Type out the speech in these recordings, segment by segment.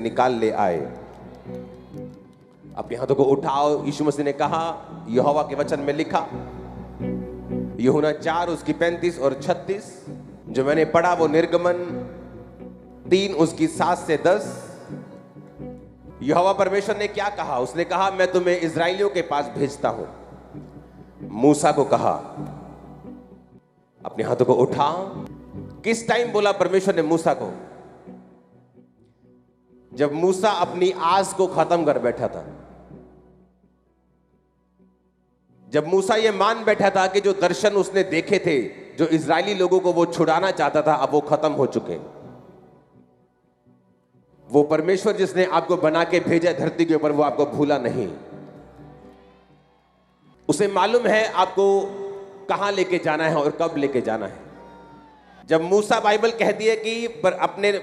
निकाल ले आए। अपने हाथों को उठाओ। यीशु मसीह ने कहा, यहोवा के वचन में लिखा, यूहन्ना 4 उसकी 35 और 36, जो मैंने पढ़ा वो निर्गमन 3 उसकी 7 से 10। यहोवा परमेश्वर ने क्या कहा? उसने कहा, मैं तुम्हें इस्राएलियों के पास भेजता हूं। मूसा को कहा, अपने हाथों को उठा। किस टाइम बोला परमेश्वर ने मूसा को? जब मूसा अपनी आस को खत्म कर बैठा था, जब मूसा ये मान बैठा था कि जो दर्शन उसने देखे थे, जो इजरायली लोगों को वो छुड़ाना चाहता था, अब वो खत्म हो चुके। वो परमेश्वर जिसने आपको बना के भेजा धरती के ऊपर, वो आपको भूला नहीं। उसे मालूम है आपको कहां लेके जाना है और कब लेके जाना है। जब मूसा, बाइबल कहती है कि पर अपने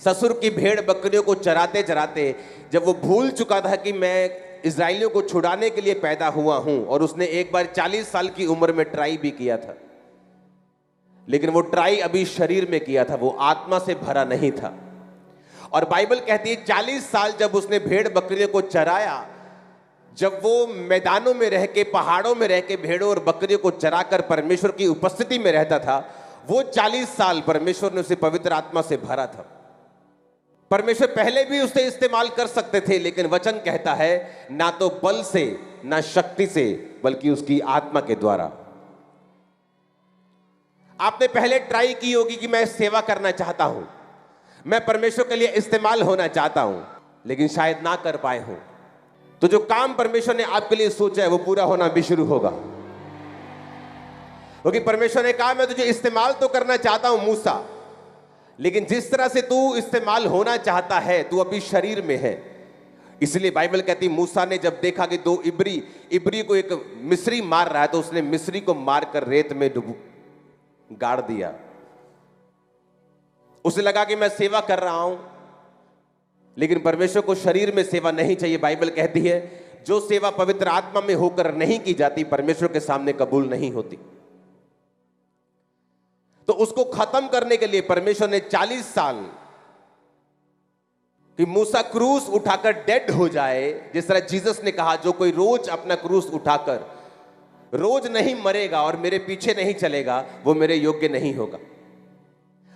ससुर की भेड़ बकरियों को चराते चराते जब वो भूल चुका था कि मैं इजराइलियों को छुड़ाने के लिए पैदा हुआ हूं, और उसने एक बार 40 साल की उम्र में ट्राई भी किया था, लेकिन वो ट्राई अभी शरीर में किया था, वो आत्मा से भरा नहीं था। और बाइबल कहती है 40 साल जब उसने भेड़ बकरियों को चराया, जब वो मैदानों में रह के, पहाड़ों में रह के भेड़ों और बकरियों को चराकर परमेश्वर की उपस्थिति में रहता था, वो 40 साल परमेश्वर ने उसे पवित्र आत्मा से भरा था। परमेश्वर पहले भी उसे इस्तेमाल कर सकते थे, लेकिन वचन कहता है ना तो बल से ना शक्ति से, बल्कि उसकी आत्मा के द्वारा। आपने पहले ट्राई की होगी कि मैं सेवा करना चाहता हूं, मैं परमेश्वर के लिए इस्तेमाल होना चाहता हूं, लेकिन शायद ना कर पाए हो। तो जो काम परमेश्वर ने आपके लिए सोचा है वो पूरा होना भी शुरू होगा, क्योंकि परमेश्वर ने कहा, मैं तुझे इस्तेमाल तो करना चाहता हूं मूसा, लेकिन जिस तरह से तू इस्तेमाल होना चाहता है, तू अभी शरीर में है। इसलिए बाइबल कहती, मूसा ने जब देखा कि 2 इब्री को एक मिस्री मार रहा है, तो उसने मिस्री को मारकर रेत में गाड़ दिया। उसे लगा कि मैं सेवा कर रहा हूं, लेकिन परमेश्वर को शरीर में सेवा नहीं चाहिए। बाइबल कहती है जो सेवा पवित्र आत्मा में होकर नहीं की जाती, परमेश्वर के सामने कबूल नहीं होती। तो उसको खत्म करने के लिए परमेश्वर ने 40 साल कि मूसा क्रूस उठाकर डेड हो जाए, जिस तरह जीसस ने कहा, जो कोई रोज अपना क्रूस उठाकर रोज नहीं मरेगा और मेरे पीछे नहीं चलेगा, वो मेरे योग्य नहीं होगा।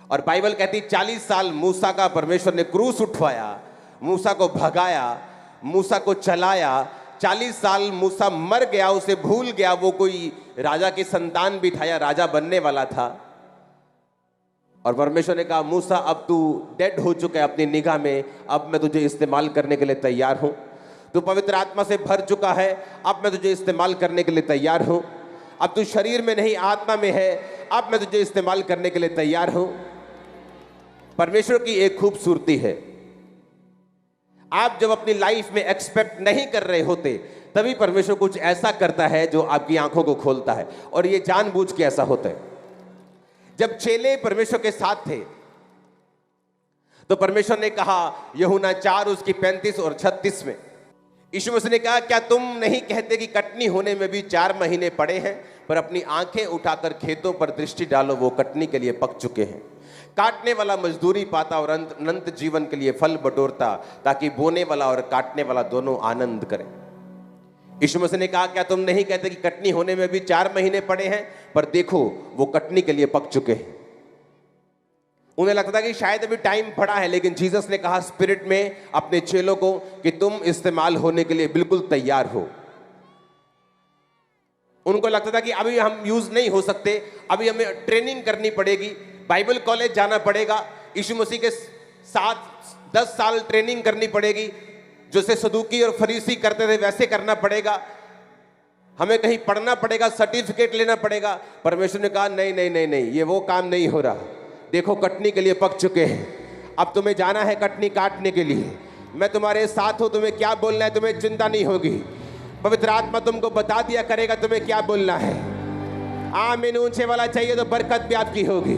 और बाइबल कहती 40 साल मूसा का परमेश्वर ने क्रूस उठवाया, मूसा को भगाया, मूसा को चलाया। 40 साल मूसा मर गया, उसे भूल गया वो कोई राजा की संतान भी था या राजा बनने वाला था। और परमेश्वर ने कहा, मूसा अब तू डेड हो चुका है अपनी निगाह में, अब मैं तुझे इस्तेमाल करने के लिए तैयार हूं। तू पवित्र आत्मा से भर चुका है, अब मैं तुझे इस्तेमाल करने के लिए तैयार हूं। अब तू शरीर में नहीं आत्मा में है, अब मैं तुझे इस्तेमाल करने के लिए तैयार हूं। परमेश्वर की एक खूबसूरती है, आप जब अपनी लाइफ में एक्सपेक्ट नहीं कर रहे होते, तभी परमेश्वर कुछ ऐसा करता है जो आपकी आंखों को खोलता है। और ये जानबूझ के ऐसा होता है। जब चेले परमेश्वर के साथ थे, तो परमेश्वर ने कहा, यूहन्ना 4 उसकी 35 और 36 में, यीशु मसीह ने कहा, क्या तुम नहीं कहते कि कटनी होने में भी 4 महीने पड़े हैं? पर अपनी आंखें उठाकर खेतों पर दृष्टि डालो, वो कटनी के लिए पक चुके हैं। काटने वाला मजदूरी पाता और अनंत जीवन के लिए फल बटोरता, ताकि बोने वाला और काटने वाला दोनों आनंद करें। यीशु मसीह ने कहा, क्या तुम नहीं कहते कि कटनी होने में भी 4 महीने पड़े हैं? पर देखो वो कटनी के लिए पक चुके हैं। उन्हें लगता था कि शायद अभी टाइम पड़ा है, लेकिन जीसस ने कहा स्पिरिट में अपने चेलों को कि तुम इस्तेमाल होने के लिए बिल्कुल तैयार हो। उनको लगता था कि अभी हम यूज नहीं हो सकते, अभी हमें ट्रेनिंग करनी पड़ेगी, बाइबल कॉलेज जाना पड़ेगा, यीशु मसीह के साथ 10 साल ट्रेनिंग करनी पड़ेगी, जैसे सदूकी और फरीसी करते थे वैसे करना पड़ेगा, हमें कहीं पढ़ना पड़ेगा, सर्टिफिकेट लेना पड़ेगा। परमेश्वर ने कहा, नहीं नहीं नहीं नहीं, ये वो काम नहीं हो रहा। देखो कटनी के लिए पक चुके हैं, अब तुम्हें जाना है कटनी काटने के लिए। मैं तुम्हारे साथ हूं, तुम्हें क्या बोलना है तुम्हें चिंता नहीं होगी। पवित्र आत्मा तुमको बता दिया करेगा तुम्हें क्या बोलना है। आमीन ऊंचे वाला चाहिए तो बरकत भी आपकी होगी।